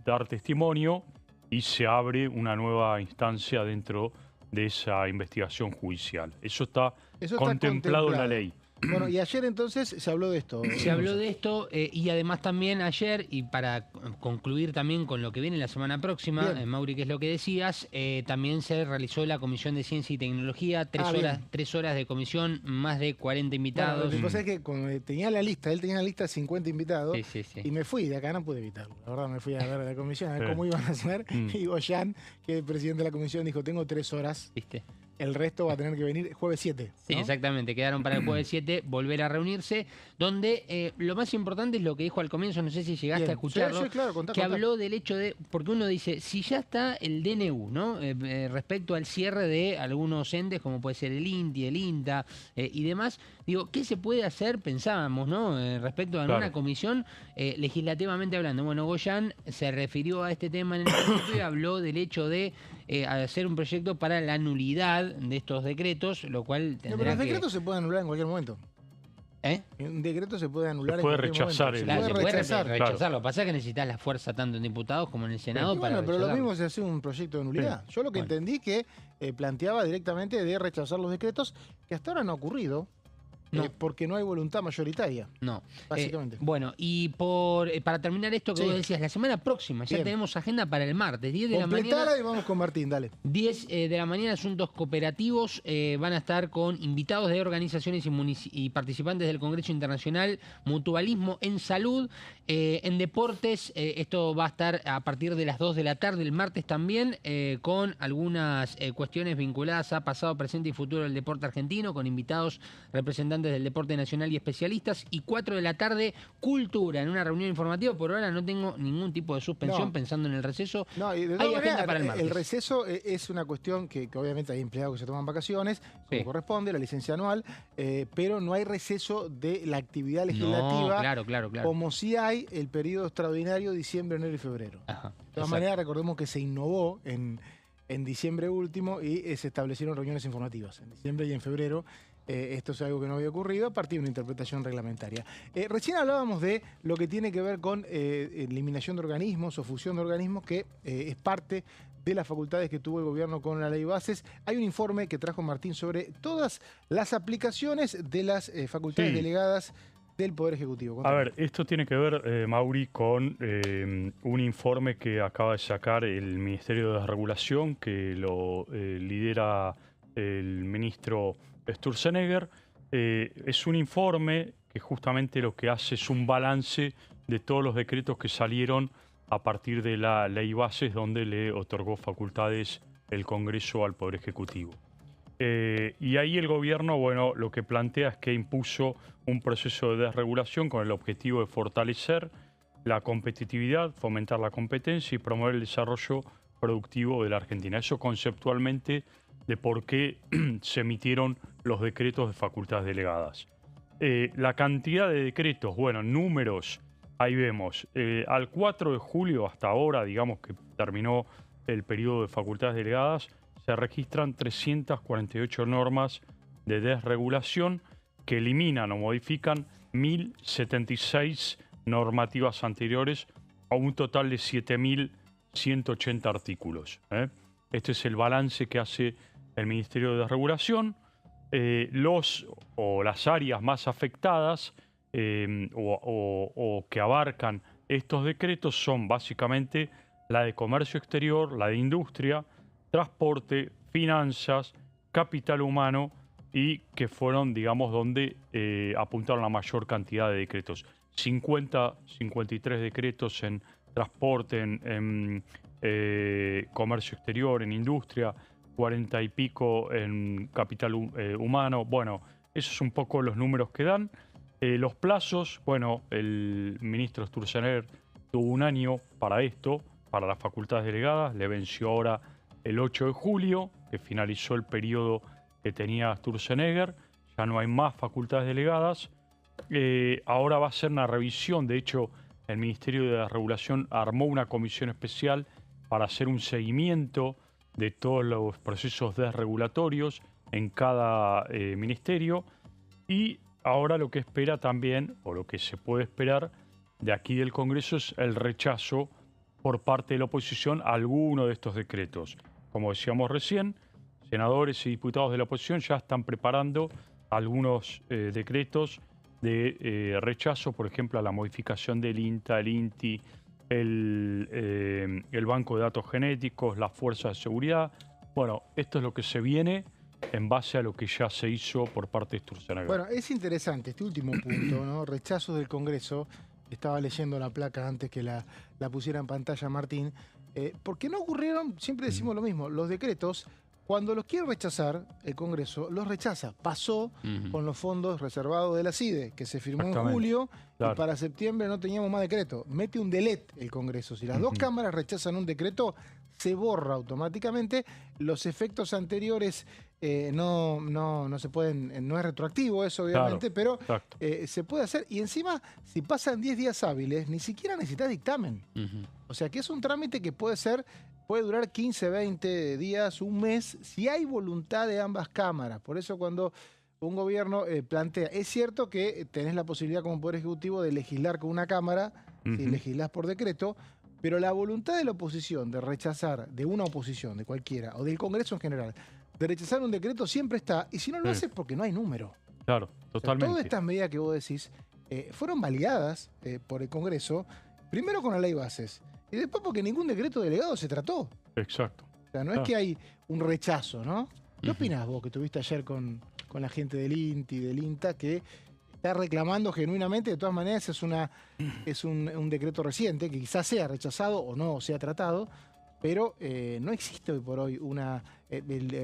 dar testimonio y se abre una nueva instancia dentro de esa investigación judicial. Eso está contemplado en la ley. Bueno, y ayer entonces se habló de esto. Se habló de esto y además también ayer, y para concluir también con lo que viene la semana próxima, Mauri, que es lo que decías, también se realizó la Comisión de Ciencia y Tecnología, 3 horas de comisión, más de 40 invitados. Bueno, lo que pasa es que cuando tenía la lista, él tenía la lista de 50 invitados, Sí. y me fui, de acá no pude evitarlo. La verdad, me fui a ver a la comisión, a ver Sí. cómo iban a hacer. Y Goyan, que es el presidente de la comisión, dijo, tengo 3 horas, ¿Viste? el resto va a tener que venir jueves 7. Sí, ¿no? exactamente. Quedaron para el jueves 7 volver a reunirse, donde lo más importante es lo que dijo al comienzo, no sé si llegaste Bien. a escucharlo, Sí, claro, contá. habló del hecho de, porque uno dice, si ya está el DNU, ¿no? Respecto al cierre de algunos entes, como puede ser el INTI, el INTA y demás, digo, ¿qué se puede hacer? Pensábamos, ¿no? Respecto a una comisión, legislativamente hablando. Bueno, Goyan se refirió a este tema en el principio y habló del hecho de hacer un proyecto para la nulidad de estos decretos, lo cual No, tendrá pero los que... decretos se pueden anular en cualquier momento. Un decreto se puede anular Se puede en cualquier rechazar momento. Claro, Se se puede puede rechazar. rechazar. Lo que pasa es que necesitas la fuerza tanto en diputados como en el Senado Y para bueno, pero lo rechazarlo. mismo se hace un proyecto de nulidad. Yo lo que Bueno. entendí que planteaba directamente de rechazar los decretos, que hasta ahora no ha ocurrido, No. porque no hay voluntad mayoritaria, No. básicamente. Bueno, y para terminar esto que Sí. vos decías, la semana próxima ya Bien. tenemos agenda para el martes, 10 de la mañana. Completala y vamos con Martín, dale. 10 de la mañana, asuntos cooperativos. Van a estar con invitados de organizaciones y participantes del Congreso Internacional, Mutualismo en Salud. En deportes, esto va a estar a partir de las 2 de la tarde, el martes también, con algunas cuestiones vinculadas a pasado, presente y futuro del deporte argentino, con invitados representantes del deporte nacional y especialistas. Y 4 de la tarde, cultura, en una reunión informativa. Por ahora no tengo ningún tipo de suspensión, No. pensando en el receso. No, y de Hay todas agenda maneras, para el martes. el receso es una cuestión que obviamente hay empleados que se toman vacaciones, como Sí. corresponde, la licencia anual, pero no hay receso de la actividad legislativa, No, claro. como sí hay el periodo extraordinario diciembre, enero y febrero. Ajá, De todas exacto. maneras, recordemos que se innovó en diciembre último y se establecieron reuniones informativas en diciembre y en febrero. Esto es algo que no había ocurrido a partir de una interpretación reglamentaria. Recién hablábamos de lo que tiene que ver con eliminación de organismos o fusión de organismos, que es parte de las facultades que tuvo el gobierno con la ley bases. Hay un informe que trajo Martín sobre todas las aplicaciones de las facultades Sí. delegadas del Poder Ejecutivo. A Contame. ver, esto tiene que ver, Mauri, con un informe que acaba de sacar el Ministerio de Desregulación, que lo lidera el ministro Sturzenegger. Es un informe que justamente lo que hace es un balance de todos los decretos que salieron a partir de la ley bases, donde le otorgó facultades el Congreso al Poder Ejecutivo. Y ahí el gobierno, bueno, lo que plantea es que impuso un proceso de desregulación con el objetivo de fortalecer la competitividad, fomentar la competencia y promover el desarrollo productivo de la Argentina. Eso conceptualmente de por qué se emitieron los decretos de facultades delegadas. La cantidad de decretos, bueno, números, ahí vemos. Al 4 de julio, hasta ahora, digamos que terminó el periodo de facultades delegadas, se registran 348 normas de desregulación que eliminan o modifican 1.076 normativas anteriores a un total de 7.180 artículos. Este es el balance que hace el Ministerio de Desregulación. Las áreas más afectadas o que abarcan estos decretos son básicamente la de comercio exterior, la de industria, transporte, finanzas, capital humano, y que fueron, digamos, donde apuntaron la mayor cantidad de decretos. 53 decretos en transporte, en comercio exterior, en industria, 40 y pico en capital humano. Bueno, esos son un poco los números que dan. Los plazos, bueno, el ministro Sturzenegger tuvo un año para esto, para las facultades delegadas, le venció ahora el 8 de julio, que finalizó el periodo que tenía Sturzenegger, ya no hay más facultades delegadas. ahora va a ser una revisión. De hecho, el Ministerio de Regulación armó una comisión especial para hacer un seguimiento de todos los procesos desregulatorios en cada ministerio. Y ahora lo que espera también, o lo que se puede esperar de aquí del Congreso, es el rechazo por parte de la oposición a alguno de estos decretos. Como decíamos recién, senadores y diputados de la oposición ya están preparando algunos decretos de rechazo, por ejemplo, a la modificación del INTA, el INTI, el Banco de Datos Genéticos, las Fuerzas de Seguridad. Bueno, esto es lo que se viene en base a lo que ya se hizo por parte de Sturzenegger. Bueno, es interesante este último punto, ¿no? Rechazo del Congreso. Estaba leyendo la placa antes que la pusiera en pantalla Martín. Porque no ocurrieron, siempre decimos lo mismo, los decretos, cuando los quiere rechazar el Congreso, los rechaza. Pasó con los fondos reservados de la CIDE, que se firmó en julio, y para septiembre no teníamos más decreto. Mete un delete el Congreso. Si las dos cámaras rechazan un decreto, se borra automáticamente. Los efectos anteriores no se pueden, no es retroactivo eso obviamente, pero se puede hacer. Y encima, si pasan 10 días hábiles, ni siquiera necesitas dictamen. O sea que es un trámite que puede durar 15, 20 días, un mes, si hay voluntad de ambas cámaras. Por eso cuando un gobierno plantea, es cierto que tenés la posibilidad como Poder Ejecutivo de legislar con una cámara, si legislás por decreto, pero la voluntad de la oposición de rechazar, de una oposición, de cualquiera, o del Congreso en general, de rechazar un decreto siempre está, y si no lo hace es porque no hay número. Claro, totalmente. O sea, todas estas medidas que vos decís fueron validadas por el Congreso, primero con la ley bases, y después porque ningún decreto delegado se trató. Exacto. O sea, no es que hay un rechazo, ¿no? ¿Qué opinás vos que estuviste ayer con la gente del INTI, del INTA, que está reclamando genuinamente? De todas maneras es un decreto reciente, que quizás sea rechazado o no sea tratado, pero no existe hoy por hoy una...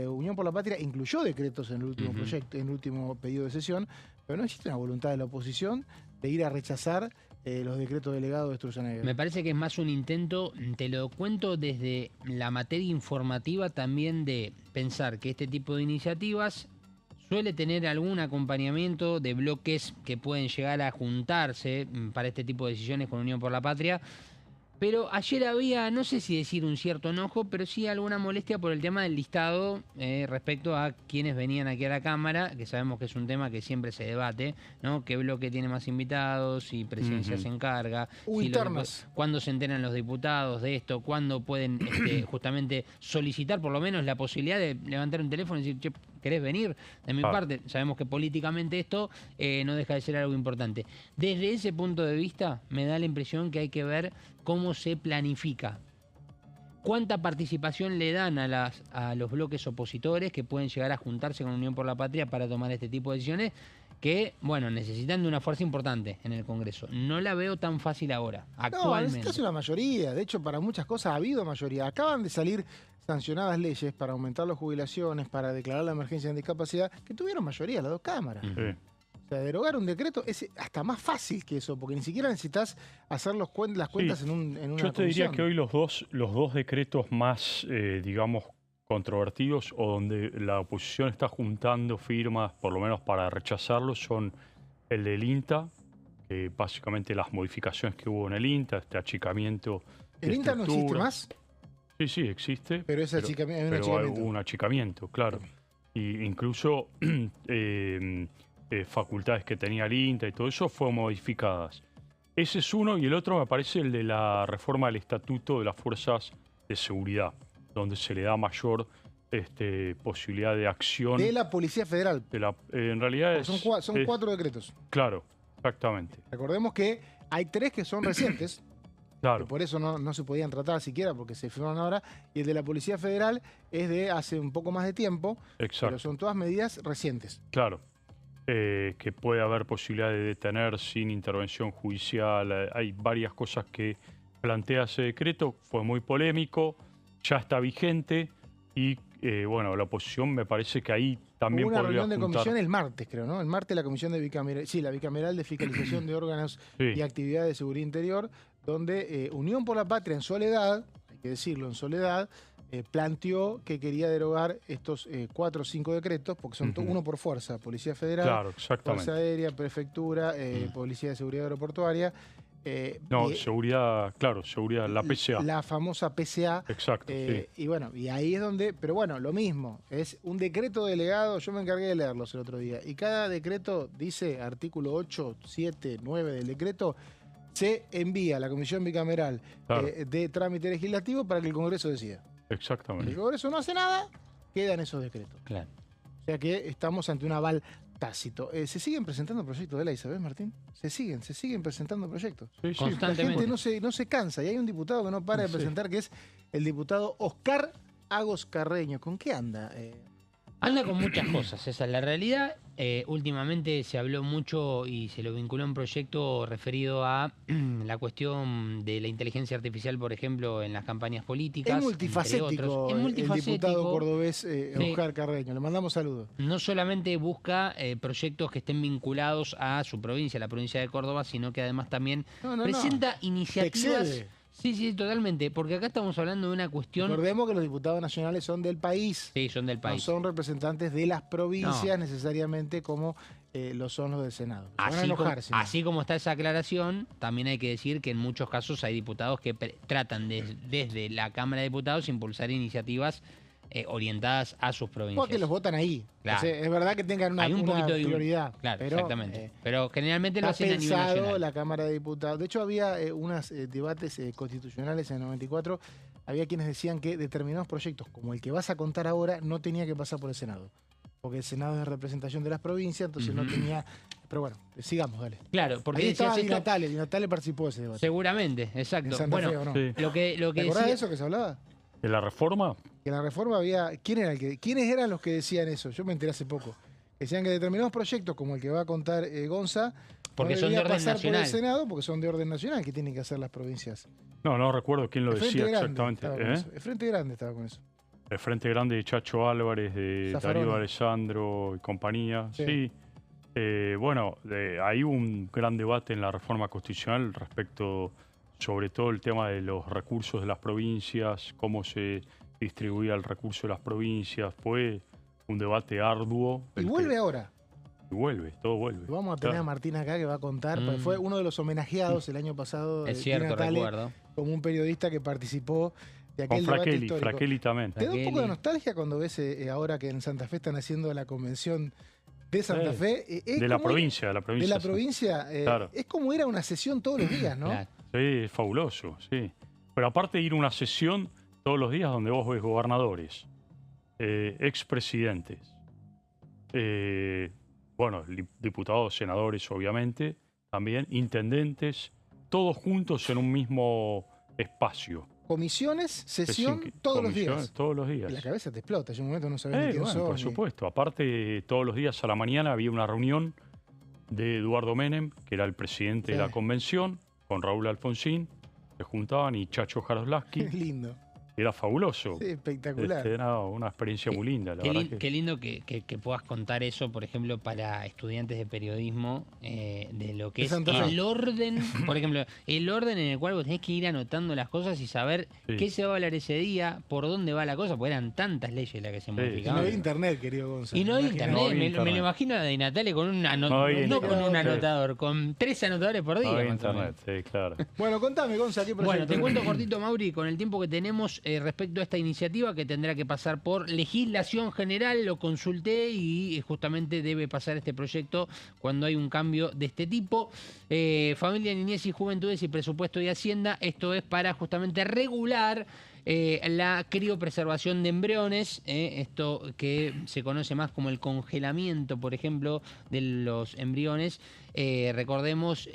Unión por la Patria incluyó decretos en el último proyecto, en el último pedido de sesión, pero no existe una voluntad de la oposición de ir a rechazar los decretos delegados de Sturzenegger. Me parece que es más un intento, te lo cuento desde la materia informativa también, de pensar que este tipo de iniciativas suele tener algún acompañamiento de bloques que pueden llegar a juntarse para este tipo de decisiones con Unión por la Patria. Pero ayer había, no sé si decir un cierto enojo, pero sí alguna molestia por el tema del listado respecto a quienes venían aquí a la Cámara, que sabemos que es un tema que siempre se debate, ¿no? ¿Qué bloque tiene más invitados? Si Presidencia se encarga. ¿Cuándo se enteran los diputados de esto? ¿Cuándo pueden justamente solicitar por lo menos la posibilidad de levantar un teléfono y decir, che, ¿querés venir? De mi parte, sabemos que políticamente esto no deja de ser algo importante. Desde ese punto de vista, me da la impresión que hay que ver cómo se planifica. ¿Cuánta participación le dan a los bloques opositores que pueden llegar a juntarse con Unión por la Patria para tomar este tipo de decisiones que, bueno, necesitan de una fuerza importante en el Congreso? No la veo tan fácil ahora, actualmente. No, necesitas una mayoría. De hecho, para muchas cosas ha habido mayoría. Acaban de salir sancionadas leyes para aumentar las jubilaciones, para declarar la emergencia en discapacidad, que tuvieron mayoría, las dos cámaras. O sea, derogar un decreto es hasta más fácil que eso, porque ni siquiera necesitas hacer las cuentas en una Yo te diría que hoy los dos decretos más, digamos, controvertidos, o donde la oposición está juntando firmas, por lo menos para rechazarlos, son el del INTA, que básicamente las modificaciones que hubo en el INTA, este achicamiento. ¿El INTA no existe más? Sí, existe. Pero ese achicamiento. Hubo un achicamiento, claro. Y incluso facultades que tenía el INTA y todo eso fueron modificadas. Ese es uno, y el otro me parece el de la reforma del Estatuto de las Fuerzas de Seguridad, donde se le da mayor posibilidad de acción. De la Policía Federal. En realidad son 4 decretos. Claro, exactamente. Recordemos que hay 3 que son recientes. Claro. Por eso no se podían tratar siquiera, porque se firmaron ahora. Y el de la Policía Federal es de hace un poco más de tiempo. Exacto. Pero son todas medidas recientes. Claro. Que puede haber posibilidad de detener sin intervención judicial. Hay varias cosas que plantea ese decreto. Fue muy polémico, ya está vigente y bueno, la oposición me parece que ahí también podría podría juntar. Hubo una reunión de juntar. comisión el martes, creo, ¿no? El martes la comisión de bicameral, la bicameral de fiscalización de órganos y actividades de seguridad interior, donde Unión por la Patria en soledad, hay que decirlo, en soledad, planteó que quería derogar estos 4 o 5 decretos, porque son uno por fuerza, Policía Federal, Claro, exactamente. Fuerza Aérea, Prefectura, Policía de Seguridad Aeroportuaria. Seguridad, seguridad, la PCA. La famosa PCA. Exacto, sí. Y bueno, y ahí es donde, pero bueno, lo mismo, es un decreto delegado, yo me encargué de leerlos el otro día, y cada decreto dice, artículo 8, 7, 9 del decreto, se envía a la Comisión Bicameral de Trámite Legislativo para que el Congreso decida. Exactamente. Si el Congreso no hace nada, quedan esos decretos. Claro. O sea que estamos ante un aval tácito. ¿Se siguen presentando proyectos de ley, sabes, Martín? Se siguen presentando proyectos. Sí, Constantemente. La gente no se cansa. Y hay un diputado que no para de presentar, que es el diputado Oscar Agos Carreño. ¿Con qué anda? Anda con muchas cosas, esa es la realidad. Últimamente se habló mucho y se lo vinculó a un proyecto referido a la cuestión de la inteligencia artificial, por ejemplo, en las campañas políticas. Es multifacético, el diputado cordobés Oscar Carreño. Le mandamos saludos. No solamente busca proyectos que estén vinculados a su provincia, la provincia de Córdoba, sino que además también presenta iniciativas. Sí, totalmente, porque acá estamos hablando de una cuestión... Recordemos que los diputados nacionales son del país. Sí, son del país. No son representantes de las provincias necesariamente como lo son los del Senado. Así como está esa aclaración, también hay que decir que en muchos casos hay diputados que tratan desde la Cámara de Diputados impulsar iniciativas orientadas a sus provincias. Porque los votan ahí. Claro. O sea, es verdad que tengan una prioridad. Claro, pero, exactamente. Pero generalmente lo hacen a nivel nacional. La Cámara de Diputados. De hecho, había unos debates constitucionales en el 94. Había quienes decían que determinados proyectos, como el que vas a contar ahora, no tenía que pasar por el Senado. Porque el Senado es representación de las provincias, entonces no tenía... Pero bueno, sigamos, dale. Claro, porque ahí estaba Di Natale participó de ese debate. Seguramente, exacto. En Santa Fe, ¿o no? Lo que ¿Te acordás de eso que se hablaba? ¿De la reforma? Que en la reforma había... ¿Quiénes eran los que decían eso? Yo me enteré hace poco. Decían que determinados proyectos, como el que va a contar Gonza, porque no son de orden pasar nacional. Por el Senado porque son de orden nacional, que tienen que hacer las provincias. No recuerdo quién lo decía exactamente. El Frente Grande estaba con eso. El Frente Grande de Chacho Álvarez, de Zaffaroni. Darío Alessandro y compañía. Sí. Hay un gran debate en la reforma constitucional respecto, sobre todo, el tema de los recursos de las provincias, cómo se distribuía el recurso de las provincias. Fue un debate arduo. Y vuelve ahora. Y vuelve, todo vuelve. Vamos a tener a Martín acá que va a contar, porque fue uno de los homenajeados el año pasado. Es cierto, Natale, recuerdo. Como un periodista que participó de aquel con debate histórico. Fraquelli también. ¿Te da un poco de nostalgia cuando ves ahora que en Santa Fe están haciendo la convención de Santa Fe? De la provincia. De la provincia. Claro. Es como ir a una sesión todos los días, ¿no? Claro. Sí, es fabuloso, sí. Pero aparte de ir a una sesión todos los días donde vos ves gobernadores, expresidentes, diputados, senadores, obviamente, también, intendentes, todos juntos en un mismo espacio. Comisiones, sesión, todos los días. Todos los días. Y la cabeza te explota, yo en un momento no sabía ni quién sos. Por supuesto. Aparte, todos los días a la mañana había una reunión de Eduardo Menem, que era el presidente de la convención, con Raúl Alfonsín, se juntaban, y Chacho Jaroslavsky. Qué lindo. Era fabuloso. Sí, espectacular. Era una experiencia muy linda, la verdad. Qué lindo que puedas contar eso, por ejemplo, para estudiantes de periodismo, de lo que es el orden, por ejemplo, el orden en el cual vos tenés que ir anotando las cosas y saber qué se va a hablar ese día, por dónde va la cosa, porque eran tantas leyes las que se modificaban. Y no había internet, querido Gonzalo. Y no había internet, me lo imagino a Di Natale con un anotador, con 3 anotadores por día. No había internet, sí, claro. Bueno, contame, Gonzalo, ¿qué proyecto? Bueno, te cuento cortito, Mauri, con el tiempo que tenemos respecto a esta iniciativa que tendrá que pasar por legislación general. Lo consulté y justamente debe pasar este proyecto cuando hay un cambio de este tipo. Familia, Niñez y Juventudes y Presupuesto de Hacienda. Esto es para justamente regular la criopreservación de embriones, esto que se conoce más como el congelamiento, por ejemplo, de los embriones. Recordemos,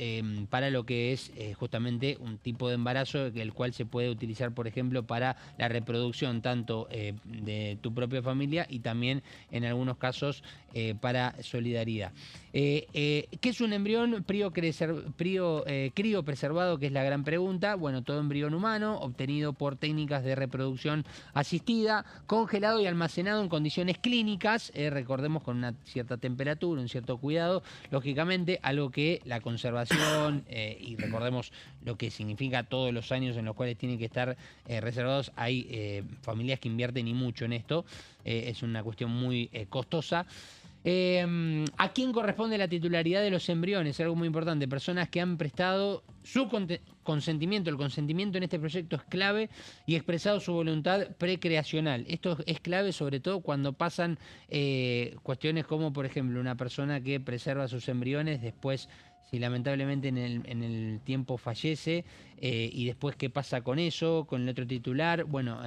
para lo que es justamente un tipo de embarazo, el cual se puede utilizar, por ejemplo, para la reproducción tanto de tu propia familia y también en algunos casos para solidaridad. ¿Qué es un embrión criopreservado? Que es la gran pregunta. Bueno, todo embrión humano obtenido por técnicas de reproducción asistida, congelado y almacenado en condiciones clínicas, recordemos con una cierta temperatura, un cierto cuidado, lógicamente algo que la conservación, y recordemos lo que significa todos los años en los cuales tienen que estar reservados, hay familias que invierten y mucho en esto, es una cuestión muy costosa. ¿A quién corresponde la titularidad de los embriones? Algo muy importante. Personas que han prestado su consentimiento. El consentimiento en este proyecto es clave y expresado su voluntad precreacional. Esto es clave sobre todo cuando pasan cuestiones como, por ejemplo, una persona que preserva sus embriones después, si lamentablemente en el tiempo fallece, y después qué pasa con eso, con el otro titular. Bueno,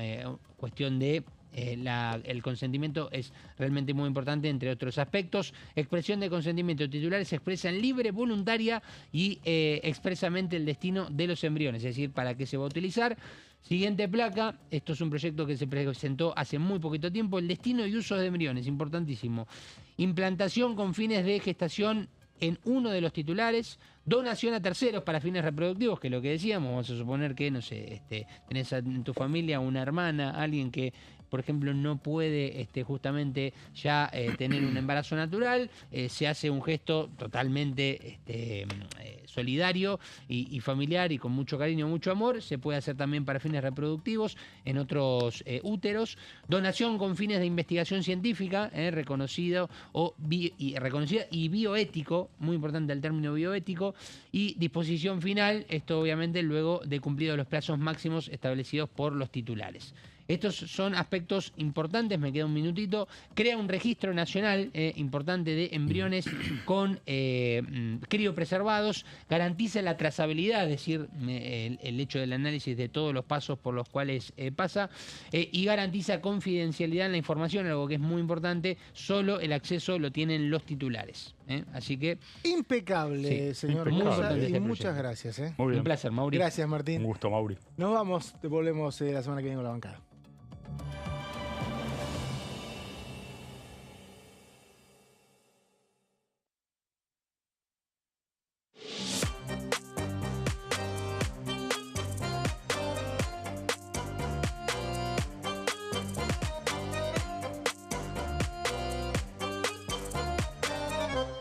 cuestión de... el consentimiento es realmente muy importante, entre otros aspectos. Expresión de consentimiento. Titulares expresan libre, voluntaria y expresamente el destino de los embriones, es decir, para qué se va a utilizar. Siguiente placa, esto es un proyecto que se presentó hace muy poquito tiempo, el destino y uso de embriones, importantísimo. Implantación con fines de gestación en uno de los titulares, donación a terceros para fines reproductivos, que es lo que decíamos, vamos a suponer que, no sé, tenés en tu familia una hermana, alguien que, por ejemplo, no puede justamente ya tener un embarazo natural, se hace un gesto totalmente solidario y familiar y con mucho cariño, mucho amor. Se puede hacer también para fines reproductivos en otros úteros. Donación con fines de investigación científica, reconocida y bioético, muy importante el término bioético, y disposición final, esto obviamente luego de cumplidos los plazos máximos establecidos por los titulares. Estos son aspectos importantes, me queda un minutito. Crea un registro nacional importante de embriones con criopreservados, garantiza la trazabilidad, es decir, el hecho del análisis de todos los pasos por los cuales pasa, y garantiza confidencialidad en la información, algo que es muy importante, solo el acceso lo tienen los titulares. Así que... Impecable, sí, señor Cosa, y muchas gracias. Muy bien. Un placer, Mauri. Gracias, Martín. Un gusto, Mauri. Nos vamos, te volvemos la semana que viene con la bancada.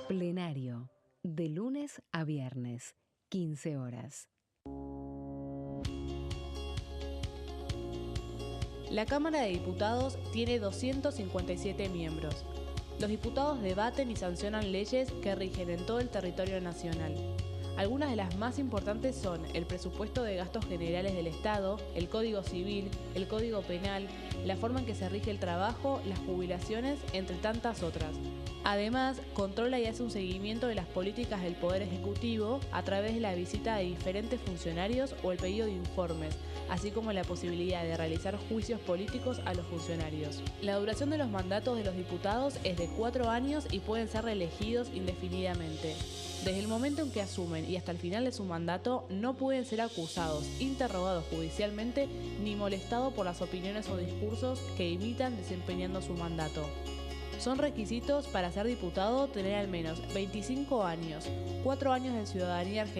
Plenario, de lunes a viernes, 15 horas. La Cámara de Diputados tiene 257 miembros. Los diputados debaten y sancionan leyes que rigen en todo el territorio nacional. Algunas de las más importantes son el presupuesto de gastos generales del Estado, el Código Civil, el Código Penal, la forma en que se rige el trabajo, las jubilaciones, entre tantas otras. Además, controla y hace un seguimiento de las políticas del Poder Ejecutivo a través de la visita de diferentes funcionarios o el pedido de informes, así como la posibilidad de realizar juicios políticos a los funcionarios. La duración de los mandatos de los diputados es de 4 años y pueden ser reelegidos indefinidamente. Desde el momento en que asumen y hasta el final de su mandato, no pueden ser acusados, interrogados judicialmente, ni molestados por las opiniones o discursos que imitan desempeñando su mandato. Son requisitos para ser diputado tener al menos 25 años, 4 años de ciudadanía argentina,